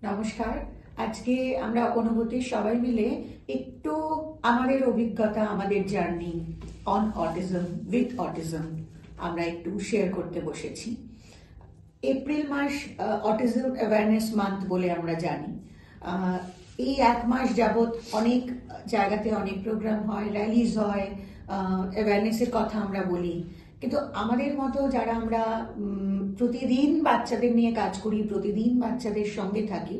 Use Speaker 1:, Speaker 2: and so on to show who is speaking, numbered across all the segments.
Speaker 1: নমস্কার। আজকে আমরা অনুভূতি সবাই মিলে একটু আমাদের অভিজ্ঞতা, আমাদের journey on autism, with autism আমরা একটু শেয়ার করতে বসেছি। এপ্রিল মাস অটিজম অ্যাওয়ারনেস মান্থ বলে আমরা জানি। আহ, এই এক মাস যাবৎ অনেক জায়গাতে অনেক প্রোগ্রাম হয়, র্যালিজ হয়, অ্যাওয়ারনেসের কথা আমরা বলি। কিন্তু আমাদের মতো যারা আমরা প্রতিদিন বাচ্চাদের নিয়ে কাজ করি, প্রতিদিন বাচ্চাদের সঙ্গে থাকি,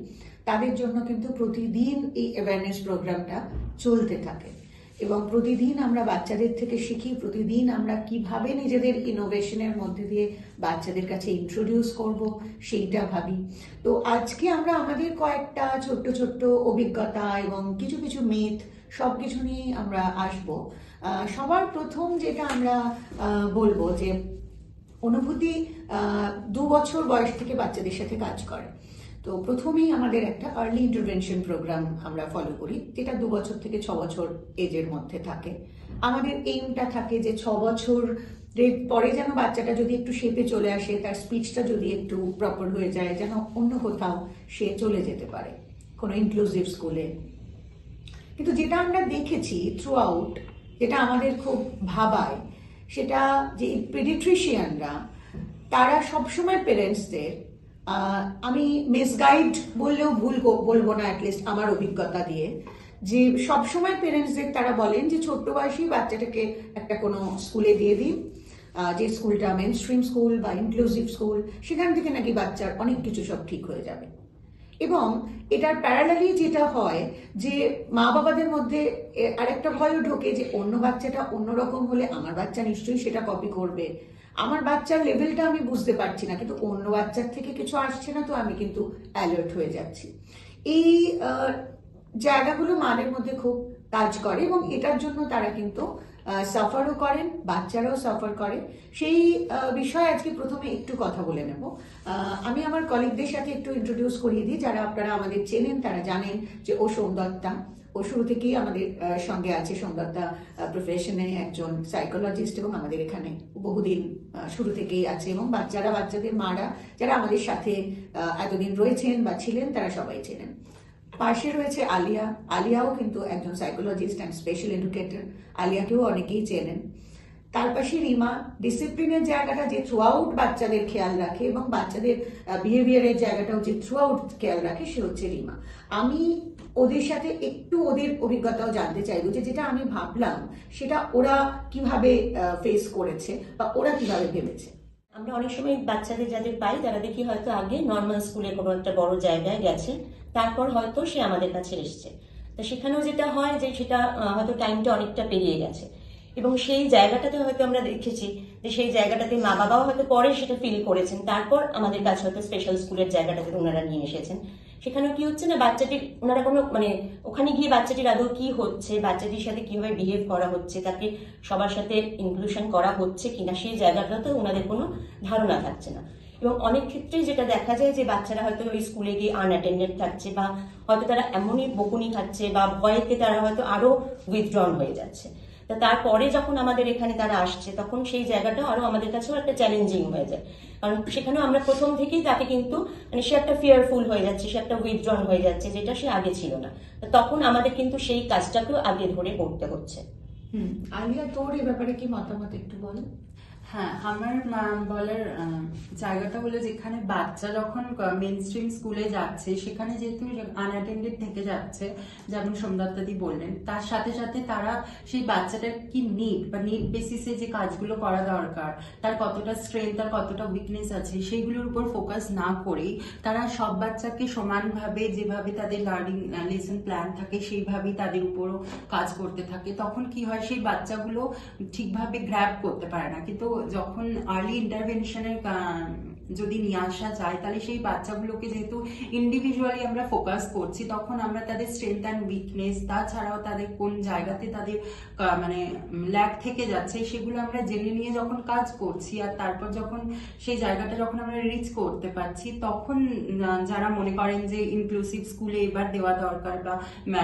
Speaker 1: তাদের জন্য কিন্তু প্রতিদিন এই অ্যাওয়ারনেস প্রোগ্রামটা চলতে থাকে এবং প্রতিদিন আমরা বাচ্চাদের থেকে শিখি, প্রতিদিন আমরা কিভাবে নিজেদের ইনোভেশনের মধ্যে দিয়ে বাচ্চাদের কাছে ইন্ট্রোডিউস করব সেইটা ভাবি। তো আজকে আমরা আমাদের কয়েকটা ছোট্ট ছোট্ট অভিজ্ঞতা এবং কিছু কিছু মিথ সব কিছু নিয়ে আমরা আসব। সবার প্রথম যেটা আমরা বলবো যে অনুভূতি 2 বছর বয়স থেকে বাচ্চাদের সাথে কাজ করে। তো প্রথমেই আমাদের একটা আর্লি ইন্টারভেনশন প্রোগ্রাম আমরা ফলো করি, যেটা 2 বছর থেকে 6 বছর এজের মধ্যে থাকে। আমাদের এইমটা থাকে যে 6 বছর পরে যেন বাচ্চাটা যদি একটু শেপে চলে আসে, তার স্পিচটা যদি একটু প্রপার হয়ে যায়, যেন অন্য কোথাও সে চলে যেতে পারে কোনো ইনক্লুসিভ স্কুলে। কিন্তু যেটা আমরা দেখেছি থ্রু আউট, যেটা আমাদের খুব ভাবায়, সেটা যে পেডিট্রিশিয়ানরা তারা সবসময় পেরেন্টসদের, আমি মিসগাইড বললেও ভুল বলবো না, অ্যাটলিস্ট আমার অভিজ্ঞতা দিয়ে, যে সবসময় পেরেন্টসদের তারা বলেন যে ছোট্ট বয়সী বাচ্চাটাকে একটা কোনো স্কুলে দিয়ে দিন, যে স্কুলটা মেন স্ট্রিম স্কুল বা ইনক্লুসিভ স্কুল, সেখান থেকে নাকি বাচ্চার অনেক কিছু সব ঠিক হয়ে যাবে। এবং এটার প্যারালালি যেটা হয় যে মা বাবাদের মধ্যে আরেকটা ভয়ও ঢোকে যে অন্য বাচ্চাটা অন্যরকম হলে আমার বাচ্চা নিশ্চয়ই সেটা কপি করবে, আমার বাচ্চার লেভেলটা আমি বুঝতে পারছি না, কিন্তু অন্য বাচ্চার থেকে কিছু আসছে না, তো আমি কিন্তু অ্যালার্ট হয়ে যাচ্ছি। এই জায়গাগুলো মাদের মধ্যে খুব কাজ করে এবং এটার জন্য তারা কিন্তু সাফারও করেন, বাচ্চারাও সাফার করে। সেই বিষয়ে আজকে প্রথমে একটু কথা বলে নেব। আমি আমার কলিগদের সাথে একটু ইন্ট্রোডিউস করিয়ে দিই, যারা আপনারা আমাদের চেনেন তারা জানেন যে ও সোমদত্তা। ও শুরু থেকেই আমাদের সঙ্গে আছে। সোমদত্তা প্রফেশনে একজন সাইকোলজিস্ট এবং আমাদের এখানে বহুদিন শুরু থেকেই আছে, এবং বাচ্চাদের মারা যারা আমাদের সাথে এতদিন রয়েছেন বা ছিলেন তারা সবাই চেনেন। পাশে রয়েছে আলিয়া। আলিয়াও কিন্তু একজন সাইকোলজিস্ট অ্যান্ড স্পেশাল এডুকেটর, আলিয়াকেও অনেকেই চেনেন। তার পাশে রিমা, ডিসিপ্লিনের জায়গাটা যে থ্রু আউট বাচ্চাদের খেয়াল রাখে এবং বাচ্চাদের বিহেভিয়ারের জায়গাটাও যে থ্রু আউট খেয়াল রাখে, সে হচ্ছে রিমা। আমি ওদের সাথে একটু ওদের অভিজ্ঞতাও জানতে চাইবো, যে যেটা আমি ভাবলাম সেটা ওরা কিভাবে ফেস করেছে বা ওরা কিভাবে ভেবেছে।
Speaker 2: আমরা অনেক সময় বাচ্চাদের যাদের পাই তারা দেখি হয়তো আগে নর্মাল স্কুলে কোনো একটা বড় জায়গায় গেছে, তারপর হয়তো সে আমাদের কাছে এসছে। তো সেখানেও যেটা হয় যে সেটা হয়তো টাইমটা অনেকটা পেরিয়ে গেছে, এবং সেই জায়গাটাতে হয়তো আমরা দেখেছি যে সেই জায়গাটাতে মা বাবাও হয়তো পরে সেটা ফিল করেছেন, তারপর আমাদের কাছে হয়তো স্পেশাল স্কুলের জায়গাটাতে ওনারা নিয়ে এসেছেন। সেখানেও কি হচ্ছে না, বাচ্চাটির ওনারা কোনো ওখানে গিয়ে বাচ্চাটির আদৌ কি হচ্ছে, বাচ্চাটির সাথে কিভাবে বিহেভ করা হচ্ছে, তাকে সবার সাথে ইনক্লুশন করা হচ্ছে কিনা, সেই জায়গাটাতে ওনাদের কোনো ধারণা থাকছে না। এবং অনেক ক্ষেত্রেই যেটা দেখা যায় যে বাচ্চারা হয়তো ওই স্কুলে গিয়ে আনঅ্যাটেন্ডেড থাকছে, বা হয়তো তারা এমনই বকুনি খাচ্ছে বা ভয়েতে তারা হয়তো আরো উইথড্রন হয়ে যাচ্ছে। তা তারপরে যখন আমাদের এখানে তারা আসছে, তখন সেই জায়গাটা আরো আমাদের কাছেও একটা চ্যালেঞ্জিং হয়ে যায়, কারণ সেখানেও আমরা প্রথম থেকেই তাকে কিন্তু সে একটা ফিয়ারফুল হয়ে যাচ্ছে, সে একটা উইথড্রন হয়ে যাচ্ছে, যেটা সে আগে ছিল না। তখন আমাদের কিন্তু সেই কাজটাকেও আগে ধরে করতে হচ্ছে।
Speaker 1: আলিয়া, তোর এ ব্যাপারে কি মতামত একটু বল।
Speaker 3: হ্যাঁ, আমার বলার জায়গাটা হলো, যেখানে বাচ্চা যখন মেন স্ট্রিম স্কুলে যাচ্ছে, সেখানে যেহেতু আনঅ্যাটেন্ডেড থেকে যাচ্ছে, যেমন সোমদত্তাদি বললেন, তার সাথে সাথে তারা সেই বাচ্চাটার কি নিড বা নিড বেসিসে যে কাজগুলো করা দরকার, তার কতটা স্ট্রেংথ, তার কতটা উইকনেস আছে, সেইগুলোর উপর ফোকাস না করেই তারা সব বাচ্চাকে সমানভাবে, যেভাবে তাদের লার্নিং লেসন প্ল্যান থাকে সেইভাবেই তাদের উপরও কাজ করতে থাকে। তখন কি হয়, সেই বাচ্চাগুলো ঠিকভাবে গ্র্যাব করতে পারে না। কিন্তু যখন আর্লি ইন্টারভেনশনের যদি নিয়ে আসা যায়, তাহলে সেই বাচ্চাগুলোকে যেহেতু ইন্ডিভিজুয়ালি আমরা ফোকাস করছি, তখন আমরা তাদের স্ট্রেংথ অ্যান্ড উইকনেস, তাছাড়াও তাদের কোন জায়গাতে তাদের ল্যাক থেকে যাচ্ছে, সেগুলো আমরা জেনে নিয়ে যখন কাজ করছি, আর তারপর যখন সেই জায়গাটা যখন আমরা রিচ করতে পারছি, তখন যারা মনে করেন যে ইনক্লুসিভ স্কুলে এবার দেওয়া দরকার বা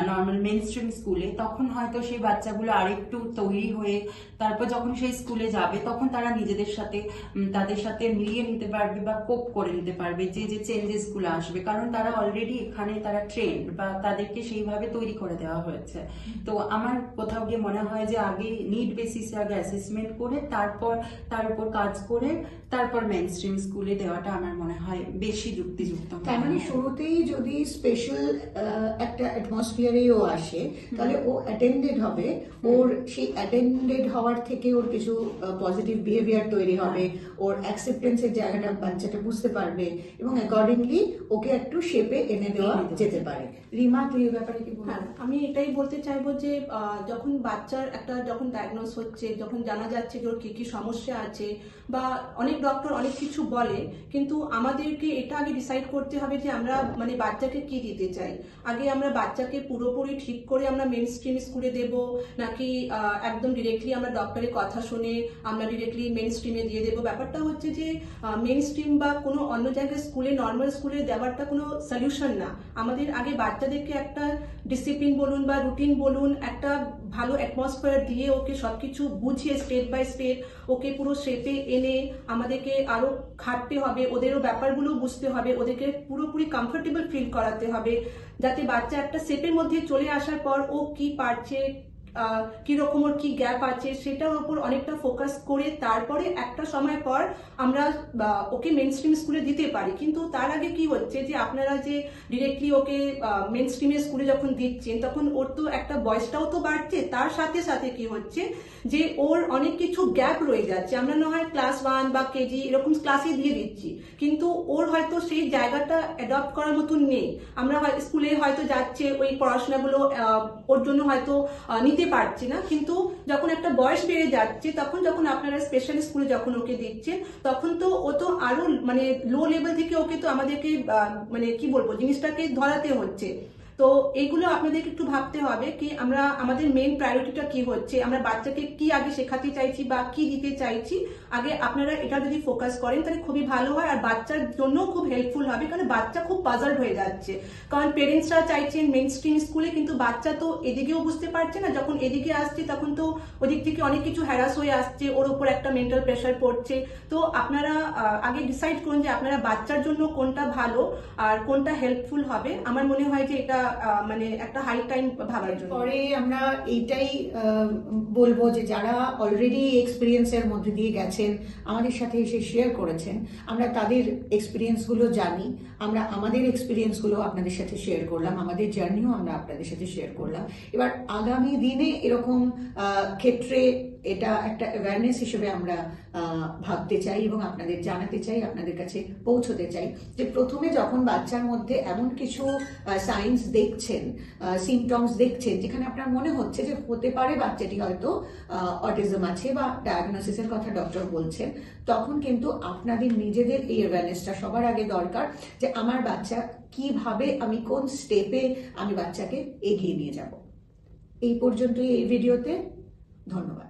Speaker 3: নর্মাল মেন স্ট্রিম স্কুলে, তখন হয়তো সেই বাচ্চাগুলো আরেকটু তৈরি হয়ে তারপর যখন সেই স্কুলে যাবে, তখন তারা নিজেদের সাথে তাদের সাথে মিলিয়ে নিতে পারবে পারবে বা কোপ করে নিতে পারবে যে যে চেঞ্জেস গুলো আসবে, কারণ তারা অলরেডি এখানে তারা ট্রেন্ড বা তাদেরকে সেইভাবে তৈরি করে দেওয়া হয়েছে। তো আমার কোথাও গিয়ে মনে হয় যে আগে নিড বেসিসে আগে অ্যাসেসমেন্ট করে তারপর তার উপর কাজ করে তারপর মেইন স্ট্রিম স্কুলে দেওয়াটা আমার মনে হয় বেশি যুক্তিযুক্ত।
Speaker 1: তার মানে শুরুতেই যদি স্পেশাল একটা অ্যাটমসফিয়ারেও আসে তাহলে ও অ্যাটেন্ডেড হবে, ওর সেই অ্যাটেন্ডেড হওয়ার থেকে ওর কিছু পজিটিভ বিহেভিয়ার তৈরি হবে, ওর অ্যাকসেপ্টেন্সের জায়গাটা বাচ্চাটা বুঝতে পারবে এবং অ্যাকর্ডিংলি ওকে একটু শেপে এনে দেওয়া যেতে পারে। রিমা, তুই এই ব্যাপারে কি বলবি?
Speaker 4: হ্যাঁ, আমি এটাই বলতে চাইবো যে যখন বাচ্চার একটা যখন ডায়াগনোস হচ্ছে, যখন জানা যাচ্ছে যে ওর কি কি সমস্যা আছে বা অনেক ডক্টর অনেক কিছু বলে, কিন্তু আমাদেরকে এটা আগে ডিসাইড করতে হবে যে আমরা মানে বাচ্চাকে কি দিতে চাই। আগে আমরা বাচ্চাকে পুরোপুরি ঠিক করে আমরা মেন স্ট্রিম স্কুলে দেব, নাকি একদম ডিরেক্টলি আমরা ডক্টরের কথা শুনে আমরা ডিরেক্টলি মেন স্ট্রিমে দিয়ে দেবো। ব্যাপারটা হচ্ছে যে মেন স্ট্রিম বা কোনো অন্য জায়গায় স্কুলে নর্মাল স্কুলে দেওয়ারটা কোনো সলিউশন না। আমাদের আগে বাচ্চাদেরকে একটা ডিসিপ্লিন বলুন বা রুটিন বলুন, একটা ভালো অ্যাটমসফিয়ার দিয়ে ওকে সবকিছু বুঝিয়ে স্টেপ বাই স্টেপ ওকে পুরো শেপে এনে আমাদেরকে আরো খাটতে হবে, ওদেরও ব্যাপারগুলো বুঝতে হবে, ওদেরকে পুরোপুরি কমফোর্টেবল ফিল করাতে হবে, যাতে বাচ্চা একটা শেপের মধ্যে চলে আসার পর ও কি পারছে, কিরকম ওর কি গ্যাপ আছে সেটার উপর অনেকটা ফোকাস করে তারপরে একটা সময় পর আমরা ওকে মেন স্ট্রিম স্কুলে দিতে পারি। কিন্তু তার আগে কি হচ্ছে যে আপনারা যে ডিরেক্টলি ওকে মেন স্ট্রিমের স্কুলে যখন দিচ্ছেন তখন ওর তো একটা বয়সটাও তো বাড়ছে, তার সাথে সাথে কি হচ্ছে যে ওর অনেক কিছু গ্যাপ রয়ে যাচ্ছে। আমরা না হয় ক্লাস 1 বা কেজি এরকম ক্লাসে দিয়ে দিচ্ছি, কিন্তু ওর হয়তো সেই জায়গাটা অ্যাডপ্ট করার মতন নেই। আমরা স্কুলে হয়তো যাচ্ছে ওই পড়াশোনাগুলো ওর জন্য হয়তো নিতে পারছি না, কিন্তু যখন একটা বয়স বেড়ে যাচ্ছে তখন যখন আপনারা স্পেশাল স্কুলে যখন ওকে দিচ্ছেন তখন তো ও তো আরো মানে লো লেভেল থেকে ওকে তো আমাদেরকে মানে কি বলবো জিনিসটাকে ধরাতে হচ্ছে। তো এইগুলো আপনাদেরকে একটু ভাবতে হবে কি আমরা আমাদের মেইন প্রায়োরিটিটা কি হচ্ছে, আমরা বাচ্চাকে কি আগে শেখাতে চাইছি বা কি দিতে চাইছি। আগে আপনারা এটা যদি ফোকাস করেন তাহলে খুবই ভালো হয়, আর বাচ্চার জন্য খুব হেল্পফুল হবে, কারণ বাচ্চা খুব পাজলড হয়ে যাচ্ছে। কারণ পেরেন্টসরা চাইছেন মেইন স্ট্রিম স্কুলে, কিন্তু বাচ্চা তো এদিকেও বুঝতে পারছে না, যখন এদিকে আসছে তখন তো ওদিক থেকে অনেক কিছু হ্যারাস হয়ে আসছে, ওর উপর একটা মেন্টাল প্রেশার পড়ছে। তো আপনারা আগে ডিসাইড করুন যে আপনারা বাচ্চার জন্য কোনটা ভালো আর কোনটা হেল্পফুল হবে। আমার মনে হয় যে এটা মানে একটা হাই টাইম ভাবার জন্য।
Speaker 1: পরে আমরা এইটাই বলবো যে যারা অলরেডি এক্সপিরিয়েন্সের মধ্যে দিয়ে গেছেন, আমাদের সাথে এসে শেয়ার করেছেন, আমরা তাদের এক্সপিরিয়েন্সগুলো জানি, আমরা আমাদের এক্সপিরিয়েন্সগুলো আপনাদের সাথে শেয়ার করলাম, আমাদের জার্নিও আমরা আপনাদের সাথে শেয়ার করলাম। এবার আগামী দিনে এরকম ক্ষেত্রে এটা একটা অ্যাওয়ারনেস হিসেবে আমরা ভাবতে চাই এবং আপনাদের জানাতে চাই, আপনাদের কাছে পৌঁছতে চাই যে প্রথমে যখন বাচ্চার মধ্যে এমন কিছু সাইন্স দেখছেন, সিমটমস দেখছেন যেখানে আপনার মনে হচ্ছে যে হতে পারে বাচ্চাটি হয়তো অটিজম আছে বা ডায়াগনোসিসের কথা ডক্টর বলছেন, তখন কিন্তু আপনাদের নিজেদের এই অ্যাওয়ারনেসটা সবার আগে দরকার যে আমার বাচ্চা কিভাবে, আমি কোন স্টেপে আমি বাচ্চাকে এগিয়ে নিয়ে যাব। এই পর্যন্তই এই ভিডিওতে। ধন্যবাদ।